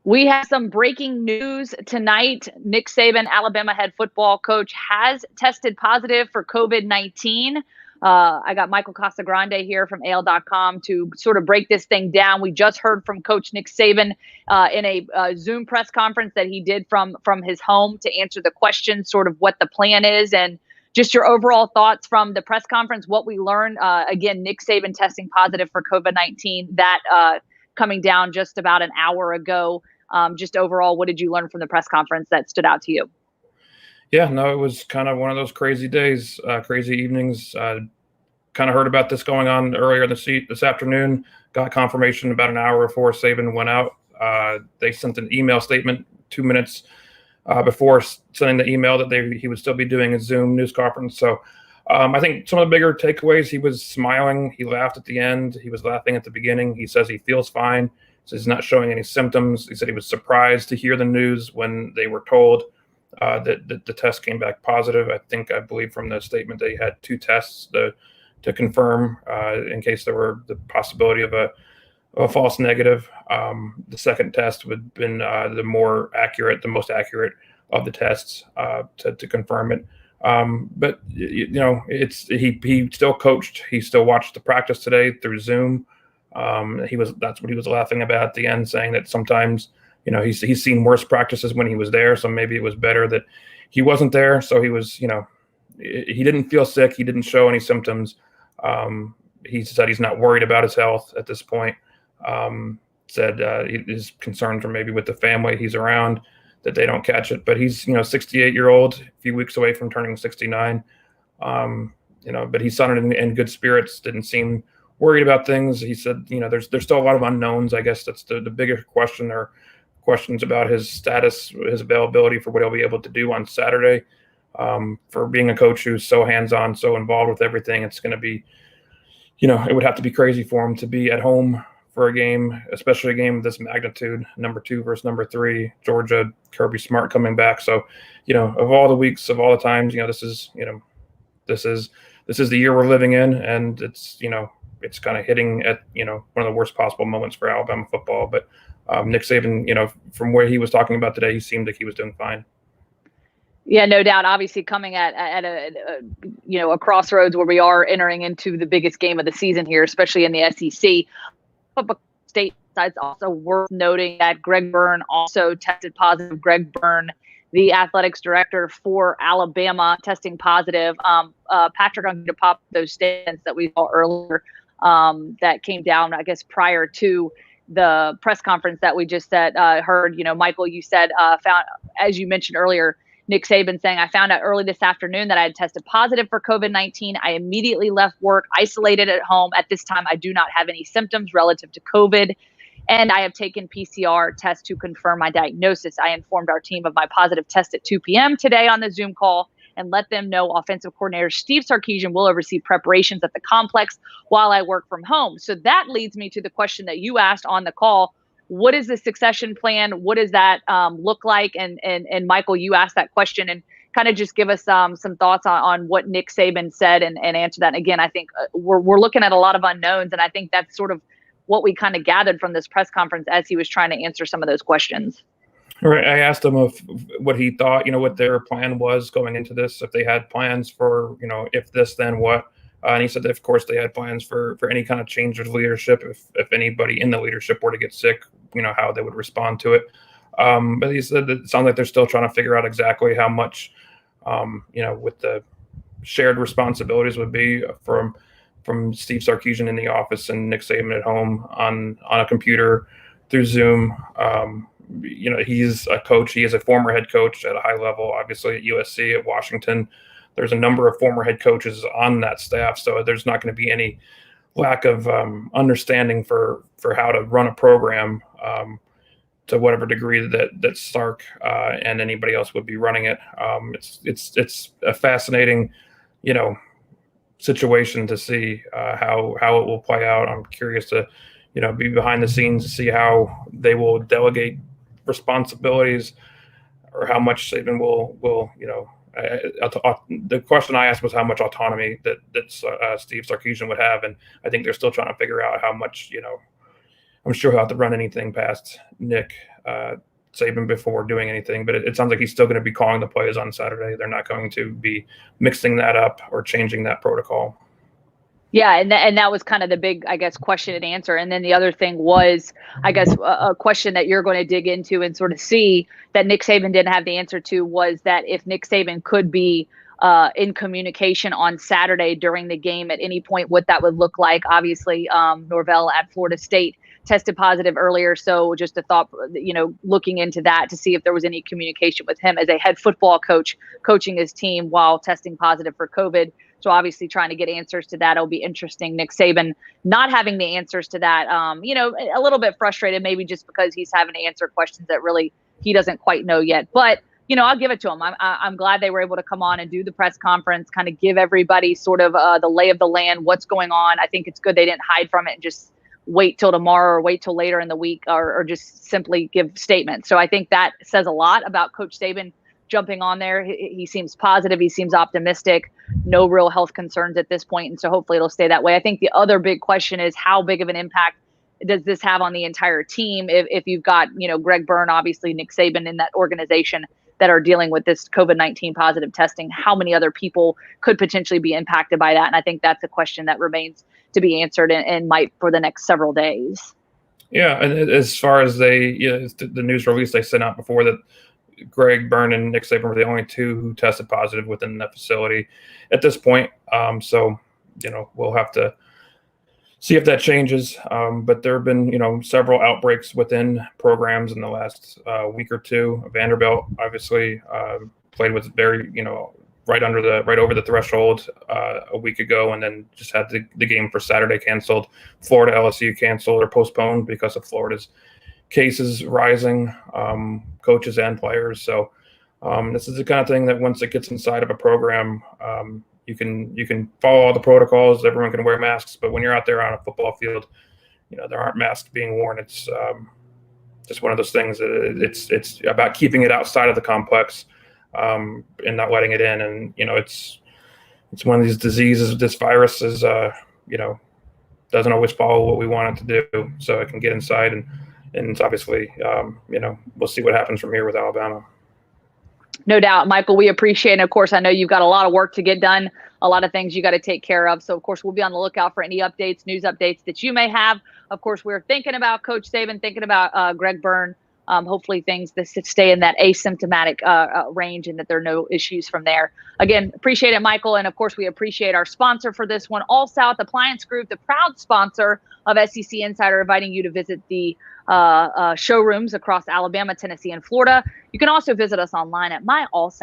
We have some breaking news tonight. Nick Saban, Alabama head football coach, has tested positive for COVID-19. I got Michael Casagrande here from AL.com to sort of break this thing down. We just heard from Coach Nick Saban in a Zoom press conference that he did from his home to answer the question, sort of what the plan is, and just your overall thoughts from the press conference, what we learned. Again, Nick Saban testing positive for COVID-19, that coming down just about an hour ago. Just overall, what did you learn from the press conference that stood out to you? Yeah, no, it was kind of one of those crazy days, crazy evenings. Kind of heard about this going on earlier this afternoon. Got confirmation about an hour before Saban went out. They sent an email statement 2 minutes before sending the email that he would still be doing a Zoom news conference. So I think some of the bigger takeaways, he was smiling. He laughed at the end. He was laughing at the beginning. He says he feels fine. So he's not showing any symptoms. He said he was surprised to hear the news when they were told that the test came back positive. I believe from the statement they had 2 tests to confirm in case there were the possibility of a false negative. The second test would have been the most accurate of the tests to confirm it. But he still coached. He still watched the practice today through Zoom. That's what he was laughing about at the end, saying that sometimes, he's seen worse practices when he was there. So maybe it was better that he wasn't there. So he was, he didn't feel sick. He didn't show any symptoms. He said he's not worried about his health at this point. Said his concerns are maybe with the family he's around, that they don't catch it. But he's, 68-year-old, a few weeks away from turning 69. But he sounded in good spirits, didn't seem worried about things. He said, there's still a lot of unknowns. I guess that's the bigger question, or questions about his status, his availability for what he'll be able to do on Saturday. For being a coach who's so hands-on, so involved with everything, it's going to be, it would have to be crazy for him to be at home for a game, especially a game of this magnitude, number 2 versus number 3, Georgia, Kirby Smart coming back. So, of all the weeks, of all the times, this is the year we're living in, and it's, it's kind of hitting at, one of the worst possible moments for Alabama football. But Nick Saban, from where he was talking about today, he seemed like he was doing fine. Yeah, no doubt. Obviously, coming at a crossroads where we are entering into the biggest game of the season here, especially in the SEC. But state side's also worth noting that Greg Byrne also tested positive. Greg Byrne, the athletics director for Alabama, testing positive. Patrick, I'm going to pop those statements that we saw earlier that came down, I guess, prior to the press conference that we just heard. Michael, you said, found, as you mentioned earlier, Nick Saban saying, I found out early this afternoon that I had tested positive for COVID-19. I immediately left work, isolated at home. At this time, I do not have any symptoms relative to COVID, and I have taken PCR tests to confirm my diagnosis. I informed our team of my positive test at 2 p.m. today on the Zoom call and let them know offensive coordinator Steve Sarkisian will oversee preparations at the complex while I work from home. So that leads me to the question that you asked on the call. What is the succession plan? What does that look like? And Michael, you asked that question, and kind of just give us some thoughts on what Nick Saban said and answer that. And again, I think we're looking at a lot of unknowns, and I think that's sort of what we kind of gathered from this press conference as he was trying to answer some of those questions. All right. I asked him what he thought, what their plan was going into this, if they had plans for, if this, then what. And he said that, of course, they had plans for any kind of change of leadership. If anybody in the leadership were to get sick, how they would respond to it. But he said that it sounds like they're still trying to figure out exactly how much, with the shared responsibilities would be from Steve Sarkisian in the office and Nick Saban at home on a computer through Zoom. He's a coach. He is a former head coach at a high level, obviously at USC, at Washington. There's a number of former head coaches on that staff, so there's not going to be any lack of understanding for how to run a program to whatever degree that Sark and anybody else would be running it. It's a fascinating, situation to see how it will play out. I'm curious to, be behind the scenes to see how they will delegate responsibilities, or how much Saban will the question I asked was how much autonomy that Steve Sarkisian would have, and I think they're still trying to figure out how much. I'm sure he'll have to run anything past Nick Saban before doing anything, but it sounds like he's still going to be calling the plays on Saturday. They're not going to be mixing that up or changing that protocol. Yeah, and that was kind of the big, I guess, question and answer. And then the other thing was, I guess, a question that you're going to dig into and sort of see that Nick Saban didn't have the answer to was that if Nick Saban could be in communication on Saturday during the game at any point, what that would look like. Obviously, Norvell at Florida State tested positive earlier. So just a thought, looking into that to see if there was any communication with him as a head football coach coaching his team while testing positive for COVID. So obviously trying to get answers to that. It'll be interesting. Nick Saban not having the answers to that, a little bit frustrated, maybe just because he's having to answer questions that really he doesn't quite know yet. But, I'll give it to him. I'm glad they were able to come on and do the press conference, kind of give everybody sort of the lay of the land, what's going on. I think it's good they didn't hide from it and just wait till tomorrow or wait till later in the week or just simply give statements. So I think that says a lot about Coach Saban jumping on there. He seems positive. He seems optimistic. No real health concerns at this point. And so hopefully it'll stay that way. I think the other big question is how big of an impact does this have on the entire team? If you've got, Greg Byrne, obviously Nick Saban in that organization that are dealing with this COVID-19 positive testing, how many other people could potentially be impacted by that? And I think that's a question that remains to be answered and might for the next several days. Yeah. And as far as the news release they sent out before that, Greg Byrne and Nick Saban were the only two who tested positive within that facility at this point. So, we'll have to see if that changes. But there have been, several outbreaks within programs in the last week or two. Vanderbilt obviously played with very, right over the threshold a week ago, and then just had the game for Saturday canceled. Florida, LSU canceled or postponed because of Florida's cases rising, coaches and players. So this is the kind of thing that once it gets inside of a program, you can follow all the protocols. Everyone can wear masks, but when you're out there on a football field, there aren't masks being worn. It's just one of those things that it's about keeping it outside of the complex and not letting it in. And it's one of these diseases. This virus is doesn't always follow what we want it to do, so it can get inside and it's obviously, we'll see what happens from here with Alabama. No doubt, Michael, we appreciate it. And of course, I know you've got a lot of work to get done, a lot of things you got to take care of. So, of course, we'll be on the lookout for any updates, news updates that you may have. Of course, we're thinking about Coach Saban, thinking about Greg Byrne. Hopefully things stay in that asymptomatic range and that there are no issues from there. Again, appreciate it, Michael. And of course, we appreciate our sponsor for this one, All South Appliance Group, the proud sponsor of SEC Insider, inviting you to visit the showrooms across Alabama, Tennessee, and Florida. You can also visit us online at myallsouth.com.